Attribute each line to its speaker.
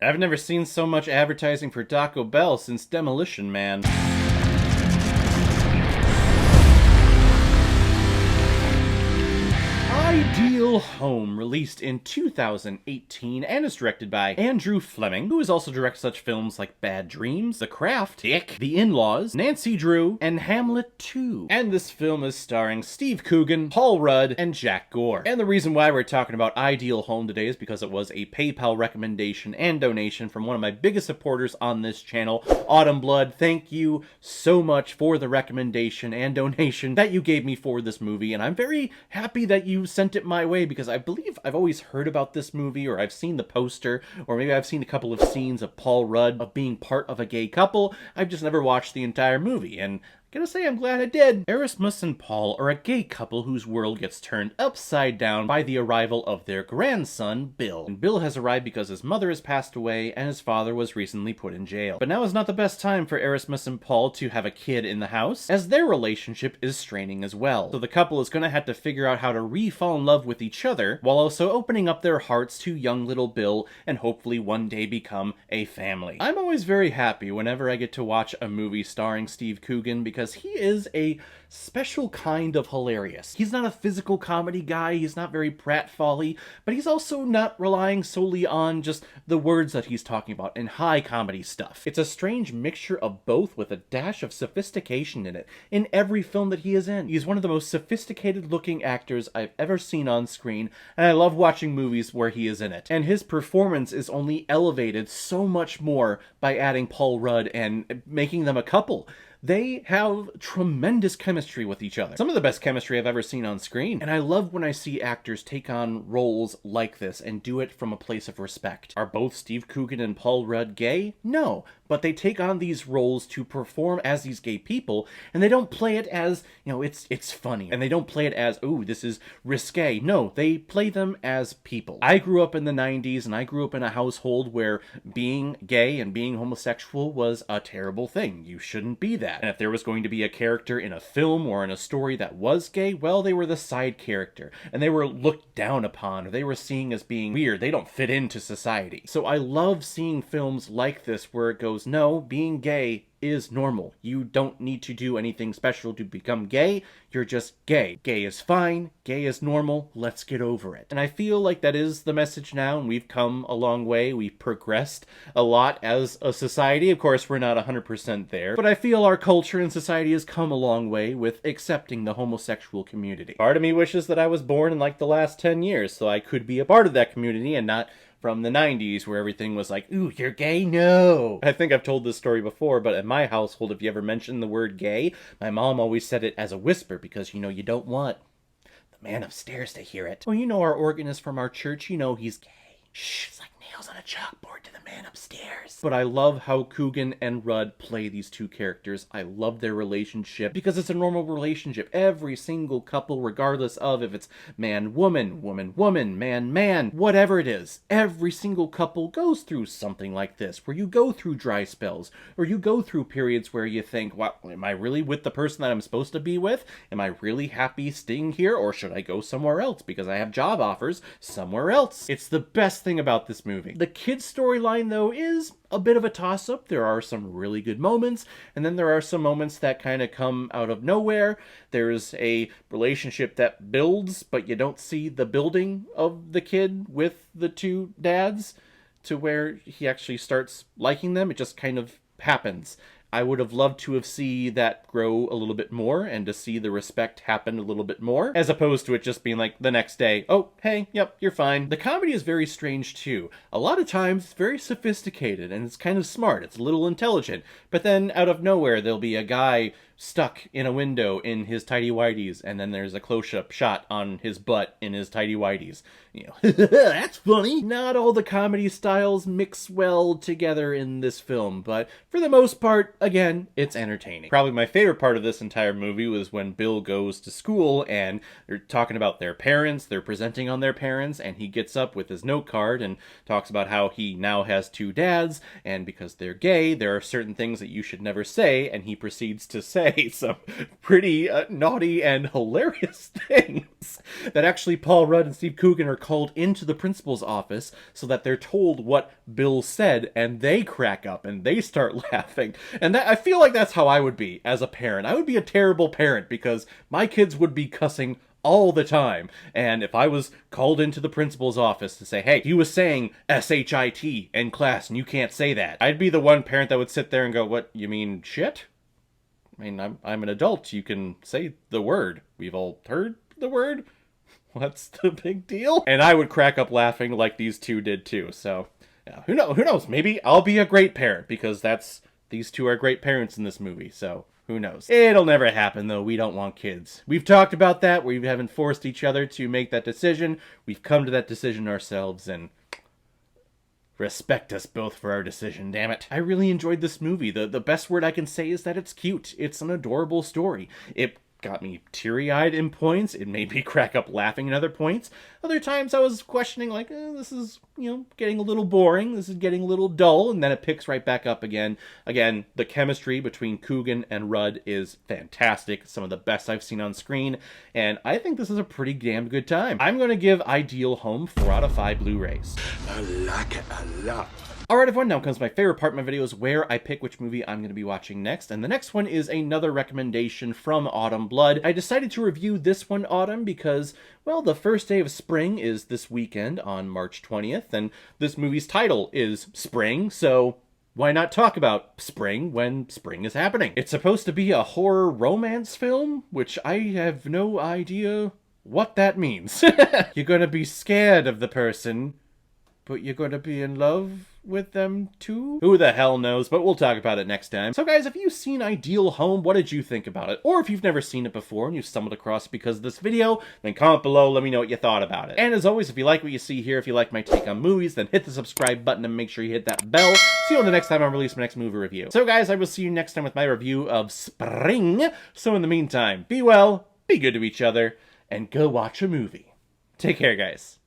Speaker 1: I've never seen so much advertising for Taco Bell since Demolition Man. Ideal Home, released in 2018 and is directed by Andrew Fleming, who has also directed such films like Bad Dreams, The Craft, Tick, The In-Laws, Nancy Drew, and Hamlet 2. And this film is starring Steve Coogan, Paul Rudd, and Jack Gore. And the reason why we're talking about Ideal Home today is because it was a PayPal recommendation and donation from one of my biggest supporters on this channel, Autumn Blood. Thank you so much for the recommendation and donation that you gave me for this movie, and I'm very happy that you sent it my way because I believe I've always heard about this movie, or I've seen the poster, or maybe I've seen a couple of scenes of Paul Rudd of being part of a gay couple. I've just never watched the entire movie, and gotta say, I'm glad I did. Erasmus and Paul are a gay couple whose world gets turned upside down by the arrival of their grandson, Bill. And Bill has arrived because his mother has passed away and his father was recently put in jail. But now is not the best time for Erasmus and Paul to have a kid in the house, as their relationship is straining as well. So the couple is gonna have to figure out how to re-fall in love with each other, while also opening up their hearts to young little Bill, and hopefully one day become a family. I'm always very happy whenever I get to watch a movie starring Steve Coogan, because he is a special kind of hilarious. He's not a physical comedy guy, he's not very pratfally, but he's also not relying solely on just the words that he's talking about and high comedy stuff. It's a strange mixture of both with a dash of sophistication in it in every film that he is in. He's one of the most sophisticated looking actors I've ever seen on screen, and I love watching movies where he is in it. And his performance is only elevated so much more by adding Paul Rudd and making them a couple. They have tremendous chemistry with each other. Some of the best chemistry I've ever seen on screen. And I love when I see actors take on roles like this and do it from a place of respect. Are both Steve Coogan and Paul Rudd gay? No. But they take on these roles to perform as these gay people, and they don't play it as, you know, it's funny. And they don't play it as, ooh, this is risque. No, they play them as people. I grew up in the 90s, and I grew up in a household where being gay and being homosexual was a terrible thing. You shouldn't be that. And if there was going to be a character in a film or in a story that was gay, well, they were the side character, and they were looked down upon, or they were seen as being weird. They don't fit into society. So I love seeing films like this where it goes, no, being gay is normal. You don't need to do anything special to become gay. You're just gay. Gay is fine. Gay is normal. Let's get over it. And I feel like that is the message now, and we've come a long way. We've progressed a lot as a society. Of course, we're not 100% there, but I feel our culture and society has come a long way with accepting the homosexual community. Part of me wishes that I was born in like the last 10 years so I could be a part of that community and not from the 90s where everything was like, ooh, you're gay? No. I think I've told this story before, but in my household, if you ever mentioned the word gay, my mom always said it as a whisper because, you know, you don't want the man upstairs to hear it. Well, you know our organist from our church, you know he's gay. Shh, it's like nails on a chalkboard to the man upstairs. But I love how Coogan and Rudd play these two characters. I love their relationship because it's a normal relationship. Every single couple, regardless of if it's man-woman, woman-woman, man-man, whatever it is, every single couple goes through something like this, where you go through dry spells, or you go through periods where you think, wow, am I really with the person that I'm supposed to be with? Am I really happy staying here, or should I go somewhere else because I have job offers somewhere else? It's the best thing about this movie. The kid's storyline, though, is a bit of a toss-up. There are some really good moments, and then there are some moments that kind of come out of nowhere. There's a relationship that builds, but you don't see the building of the kid with the two dads to where he actually starts liking them. It just kind of happens. I would have loved to have seen that grow a little bit more and to see the respect happen a little bit more, as opposed to it just being like the next day, oh, hey, yep, you're fine. The comedy is very strange too. A lot of times it's very sophisticated and it's kind of smart. It's a little intelligent. But then out of nowhere, there'll be a guy stuck in a window in his tighty-whities, and then there's a close-up shot on his butt in his tighty-whities. You know, that's funny. Not all the comedy styles mix well together in this film, but for the most part, again, it's entertaining. Probably my favorite part of this entire movie was when Bill goes to school and they're talking about their parents, they're presenting on their parents, and he gets up with his note card and talks about how he now has two dads, and because they're gay, there are certain things that you should never say, and he proceeds to say, say some pretty naughty and hilarious things. That actually Paul Rudd and Steve Coogan are called into the principal's office so that they're told what Bill said, and they crack up and they start laughing. And I feel like that's how I would be as a parent. I would be a terrible parent because my kids would be cussing all the time. And if I was called into the principal's office to say, hey, he was saying S-H-I-T in class and you can't say that, I'd be the one parent that would sit there and go, what, you mean shit? I mean, I'm an adult. You can say the word. We've all heard the word. What's the big deal? And I would crack up laughing like these two did too. So, yeah, who knows? Maybe I'll be a great parent because these two are great parents in this movie. So, who knows? It'll never happen, though. We don't want kids. We've talked about that. We haven't forced each other to make that decision. We've come to that decision ourselves, and respect us both for our decision, damn it. I really enjoyed this movie. The best word I can say is that it's cute. It's an adorable story. It got me teary-eyed in points. It made me crack up laughing in other points. Other times I was questioning, like, this is, getting a little boring. This is getting a little dull. And then it picks right back up again. Again, the chemistry between Coogan and Rudd is fantastic. Some of the best I've seen on screen. And I think this is a pretty damn good time. I'm going to give Ideal Home 4 out of 5 Blu-rays.
Speaker 2: I like it a lot.
Speaker 1: Alright everyone, now comes my favorite part of my videos where I pick which movie I'm going to be watching next, and the next one is another recommendation from Autumn Blood. I decided to review this one, Autumn, because, well, the first day of spring is this weekend on March 20th, and this movie's title is Spring, so why not talk about spring when spring is happening? It's supposed to be a horror romance film, which I have no idea what that means. You're gonna be scared of the person, but you're gonna be in love with them too? Who the hell knows, but we'll talk about it next time. So guys, if you've seen Ideal Home, what did you think about it? Or if you've never seen it before and you stumbled across it because of this video, then comment below, let me know what you thought about it. And as always, if you like what you see here, if you like my take on movies, then hit the subscribe button and make sure you hit that bell. See you on the next time I release my next movie review. So guys, I will see you next time with my review of Spring. So in the meantime, be well, be good to each other, and go watch a movie. Take care, guys.